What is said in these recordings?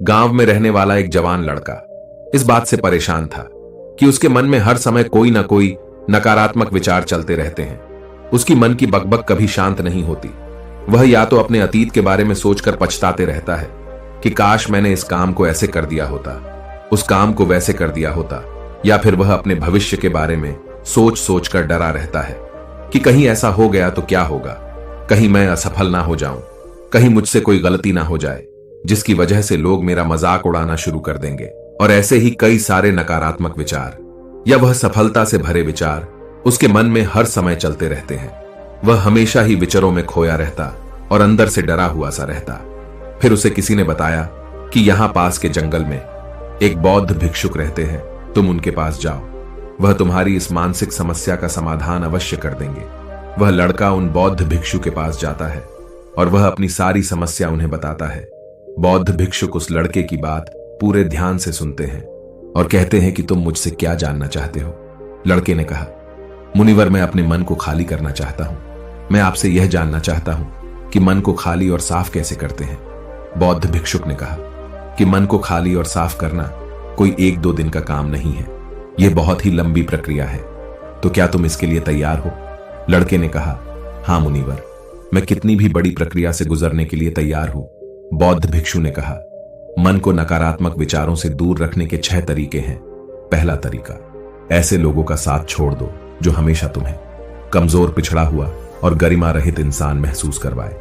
गांव में रहने वाला एक जवान लड़का इस बात से परेशान था कि उसके मन में हर समय कोई ना कोई नकारात्मक विचार चलते रहते हैं। उसकी मन की बकबक कभी शांत नहीं होती। वह या तो अपने अतीत के बारे में सोचकर पछताते रहता है कि काश मैंने इस काम को ऐसे कर दिया होता, उस काम को वैसे कर दिया होता, या फिर वह अपने भविष्य के बारे में सोच सोच कर डरा रहता है कि कहीं ऐसा हो गया तो क्या होगा, कहीं मैं असफल ना हो जाऊं, कहीं मुझसे कोई गलती ना हो जाए जिसकी वजह से लोग मेरा मजाक उड़ाना शुरू कर देंगे। और ऐसे ही कई सारे नकारात्मक विचार या वह सफलता से भरे विचार उसके मन में हर समय चलते रहते हैं। वह हमेशा ही विचारों में खोया रहता और अंदर से डरा हुआ सा रहता। फिर उसे किसी ने बताया कि यहां पास के जंगल में एक बौद्ध भिक्षुक रहते हैं, तुम उनके पास जाओ, वह तुम्हारी इस मानसिक समस्या का समाधान अवश्य कर देंगे। वह लड़का उन बौद्ध भिक्षु के पास जाता है और वह अपनी सारी समस्या उन्हें बताता है। बौद्ध भिक्षुक उस लड़के की बात पूरे ध्यान से सुनते हैं और कहते हैं कि तुम मुझसे क्या जानना चाहते हो। लड़के ने कहा, मुनिवर, मैं अपने मन को खाली करना चाहता हूं। मैं आपसे यह जानना चाहता हूं कि मन को खाली और साफ कैसे करते हैं। बौद्ध भिक्षुक ने कहा कि मन को खाली और साफ करना कोई 1-2 दिन का काम नहीं है, यह बहुत ही लंबी प्रक्रिया है। तो क्या तुम इसके लिए तैयार हो? लड़के ने कहा, हां मुनिवर, मैं कितनी भी बड़ी प्रक्रिया से गुजरने के लिए तैयार हूं। बौद्ध भिक्षु ने कहा, मन को नकारात्मक विचारों से दूर रखने के 6 तरीके हैं। पहला तरीका, ऐसे लोगों का साथ छोड़ दो जो हमेशा तुम्हें कमजोर, पिछड़ा हुआ और गरिमा रहित इंसान महसूस करवाए।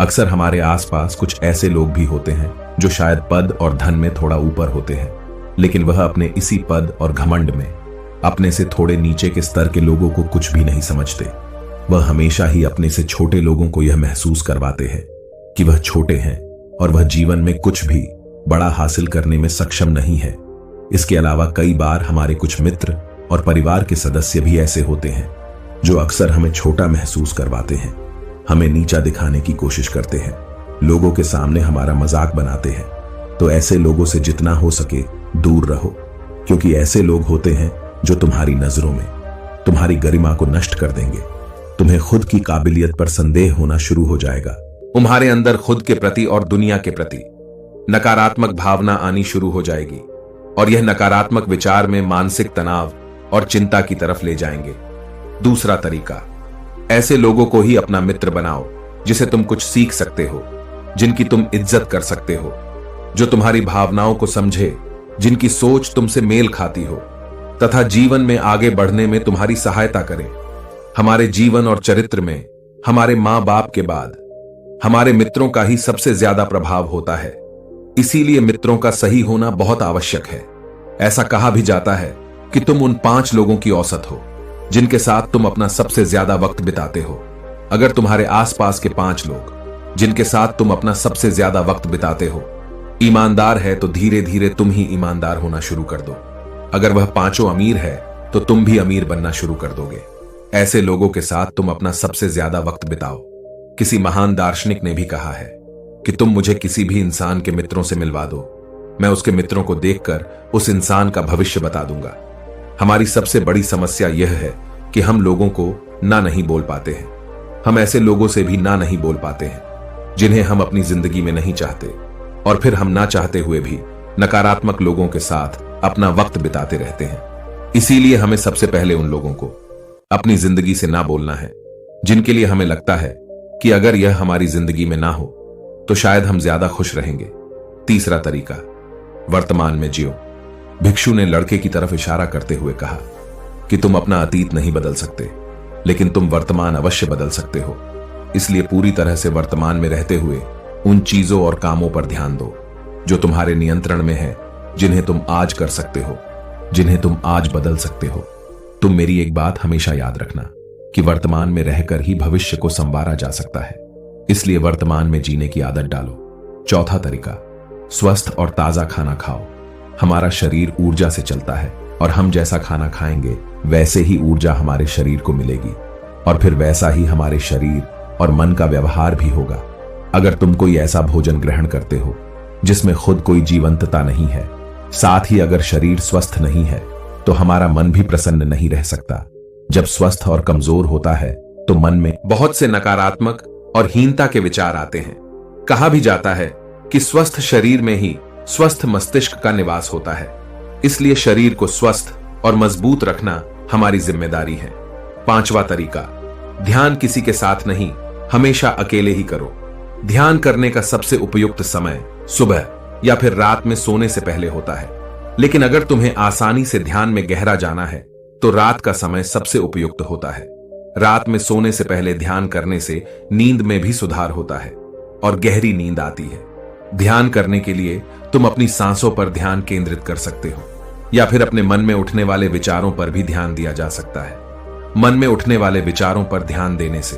अक्सर हमारे आसपास कुछ ऐसे लोग भी होते हैं जो शायद पद और धन में थोड़ा ऊपर होते हैं, लेकिन वह अपने इसी पद और घमंड में अपने से थोड़े नीचे के स्तर के लोगों को कुछ भी नहीं समझते। वह हमेशा ही अपने से छोटे लोगों को यह महसूस करवाते हैं कि वह छोटे हैं और वह जीवन में कुछ भी बड़ा हासिल करने में सक्षम नहीं है। इसके अलावा कई बार हमारे कुछ मित्र और परिवार के सदस्य भी ऐसे होते हैं जो अक्सर हमें छोटा महसूस करवाते हैं, हमें नीचा दिखाने की कोशिश करते हैं, लोगों के सामने हमारा मजाक बनाते हैं। तो ऐसे लोगों से जितना हो सके दूर रहो, क्योंकि ऐसे लोग होते हैं जो तुम्हारी नजरों में तुम्हारी गरिमा को नष्ट कर देंगे। तुम्हें खुद की काबिलियत पर संदेह होना शुरू हो जाएगा। तुम्हारे अंदर खुद के प्रति और दुनिया के प्रति नकारात्मक भावना आनी शुरू हो जाएगी और यह नकारात्मक विचार में मानसिक तनाव और चिंता की तरफ ले जाएंगे। दूसरा तरीका, ऐसे लोगों को ही अपना मित्र बनाओ जिसे तुम कुछ सीख सकते हो, जिनकी तुम इज्जत कर सकते हो, जो तुम्हारी भावनाओं को समझे, जिनकी सोच तुमसे मेल खाती हो तथा जीवन में आगे बढ़ने में तुम्हारी सहायता करे। हमारे जीवन और चरित्र में हमारे मां बाप के बाद हमारे मित्रों का ही सबसे ज्यादा प्रभाव होता है। इसीलिए मित्रों का सही होना बहुत आवश्यक है। ऐसा कहा भी जाता है कि तुम उन 5 लोगों की औसत हो जिनके साथ तुम अपना सबसे ज्यादा वक्त बिताते हो। अगर तुम्हारे आसपास के 5 लोग जिनके साथ तुम अपना सबसे ज्यादा वक्त बिताते हो ईमानदार है, तो धीरे धीरे तुम ही ईमानदार होना शुरू कर दो। अगर वह 5 अमीर है तो तुम भी अमीर बनना शुरू कर दोगे। ऐसे लोगों के साथ तुम अपना सबसे ज्यादा वक्त बिताओ। किसी महान दार्शनिक ने भी कहा है कि तुम मुझे किसी भी इंसान के मित्रों से मिलवा दो, मैं उसके मित्रों को देखकर उस इंसान का भविष्य बता दूंगा। हमारी सबसे बड़ी समस्या यह है कि हम लोगों को ना नहीं बोल पाते हैं। हम ऐसे लोगों से भी ना नहीं बोल पाते हैं जिन्हें हम अपनी जिंदगी में नहीं चाहते, और फिर हम ना चाहते हुए भी नकारात्मक लोगों के साथ अपना वक्त बिताते रहते हैं। इसीलिए हमें सबसे पहले उन लोगों को अपनी जिंदगी से ना बोलना है जिनके लिए हमें लगता है कि अगर यह हमारी जिंदगी में ना हो तो शायद हम ज्यादा खुश रहेंगे। तीसरा तरीका, वर्तमान में जियो। भिक्षु ने लड़के की तरफ इशारा करते हुए कहा कि तुम अपना अतीत नहीं बदल सकते, लेकिन तुम वर्तमान अवश्य बदल सकते हो। इसलिए पूरी तरह से वर्तमान में रहते हुए उन चीजों और कामों पर ध्यान दो जो तुम्हारे नियंत्रण में है, जिन्हें तुम आज कर सकते हो, जिन्हें तुम आज बदल सकते हो। तुम मेरी एक बात हमेशा याद रखना कि वर्तमान में रहकर ही भविष्य को संवारा जा सकता है। इसलिए वर्तमान में जीने की आदत डालो। चौथा तरीका, स्वस्थ और ताजा खाना खाओ। हमारा शरीर ऊर्जा से चलता है और हम जैसा खाना खाएंगे वैसे ही ऊर्जा हमारे शरीर को मिलेगी, और फिर वैसा ही हमारे शरीर और मन का व्यवहार भी होगा। अगर तुम कोई ऐसा भोजन ग्रहण करते हो जिसमें खुद कोई जीवंतता नहीं है, साथ ही अगर शरीर स्वस्थ नहीं है, तो हमारा मन भी प्रसन्न नहीं रह सकता। जब स्वस्थ और कमजोर होता है तो मन में बहुत से नकारात्मक और हीनता के विचार आते हैं। कहा भी जाता है कि स्वस्थ शरीर में ही स्वस्थ मस्तिष्क का निवास होता है। इसलिए शरीर को स्वस्थ और मजबूत रखना हमारी जिम्मेदारी है। 5वां तरीका, ध्यान किसी के साथ नहीं, हमेशा अकेले ही करो। ध्यान करने का सबसे उपयुक्त समय सुबह या फिर रात में सोने से पहले होता है, लेकिन अगर तुम्हें आसानी से ध्यान में गहरा जाना है तो रात का समय सबसे उपयुक्त होता है। रात में सोने से पहले ध्यान करने से नींद में भी सुधार होता है और गहरी नींद आती है। ध्यान करने के लिए तुम अपनी सांसों पर ध्यान केंद्रित कर सकते हो या फिर अपने मन में उठने वाले विचारों पर भी ध्यान दिया जा सकता है। मन में उठने वाले विचारों पर ध्यान देने से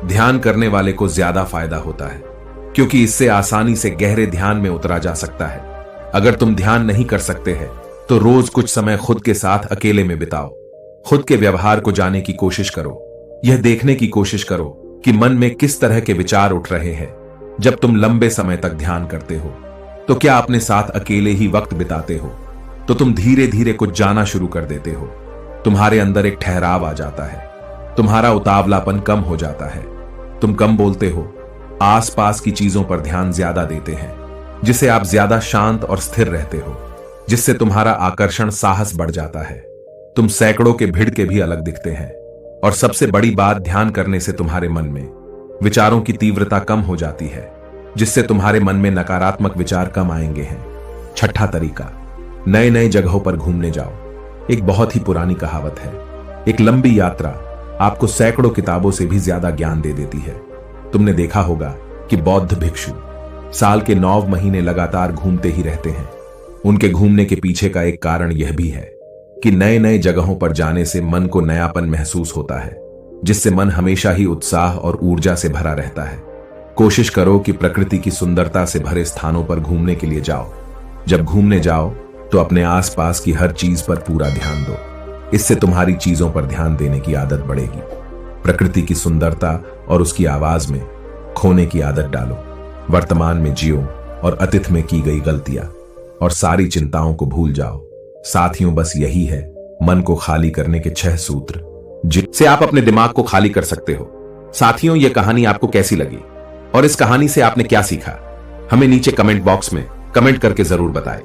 ध्यान करने वाले को ज्यादा फायदा होता है, क्योंकि इससे आसानी से गहरे ध्यान में उतरा जा सकता है। अगर तुम ध्यान नहीं कर सकते हैं तो रोज कुछ समय खुद के साथ अकेले में बिताओ। खुद के व्यवहार को जानने की कोशिश करो। यह देखने की कोशिश करो कि मन में किस तरह के विचार उठ रहे हैं। जब तुम लंबे समय तक ध्यान करते हो तो क्या अपने साथ अकेले ही वक्त बिताते हो, तो तुम धीरे धीरे कुछ जाना शुरू कर देते हो। तुम्हारे अंदर एक ठहराव आ जाता है, तुम्हारा उतावलापन कम हो जाता है, तुम कम बोलते हो, आसपास की चीजों पर ध्यान ज्यादा देते हैं, जिससे आप ज्यादा शांत और स्थिर रहते हो, जिससे तुम्हारा आकर्षण साहस बढ़ जाता है। तुम सैकड़ों के भीड़ के भी अलग दिखते हैं। और सबसे बड़ी बात, ध्यान करने से तुम्हारे मन में विचारों की तीव्रता कम हो जाती है, जिससे तुम्हारे मन में नकारात्मक विचार कम आएंगे हैं। 6वां तरीका, नए नए जगहों पर घूमने जाओ। एक बहुत ही पुरानी कहावत है, एक लंबी यात्रा आपको सैकड़ों किताबों से भी ज्यादा ज्ञान दे देती है। तुमने देखा होगा कि बौद्ध भिक्षु साल के 9 महीने लगातार घूमते ही रहते हैं। उनके घूमने के पीछे का एक कारण यह भी है कि नए नए जगहों पर जाने से मन को नयापन महसूस होता है, जिससे मन हमेशा ही उत्साह और ऊर्जा से भरा रहता है। कोशिश करो कि प्रकृति की सुंदरता से भरे स्थानों पर घूमने के लिए जाओ। जब घूमने जाओ तो अपने आसपास की हर चीज पर पूरा ध्यान दो। इससे तुम्हारी चीजों पर ध्यान देने की आदत बढ़ेगी। प्रकृति की सुंदरता और उसकी आवाज में खोने की आदत डालो। वर्तमान में जियो और अतीत में की गई गलतियां और सारी चिंताओं को भूल जाओ। साथियों, बस यही है मन को खाली करने के 6 सूत्र, जिनसे आप अपने दिमाग को खाली कर सकते हो। साथियों, यह कहानी आपको कैसी लगी और इस कहानी से आपने क्या सीखा, हमें नीचे कमेंट बॉक्स में कमेंट करके जरूर बताएं।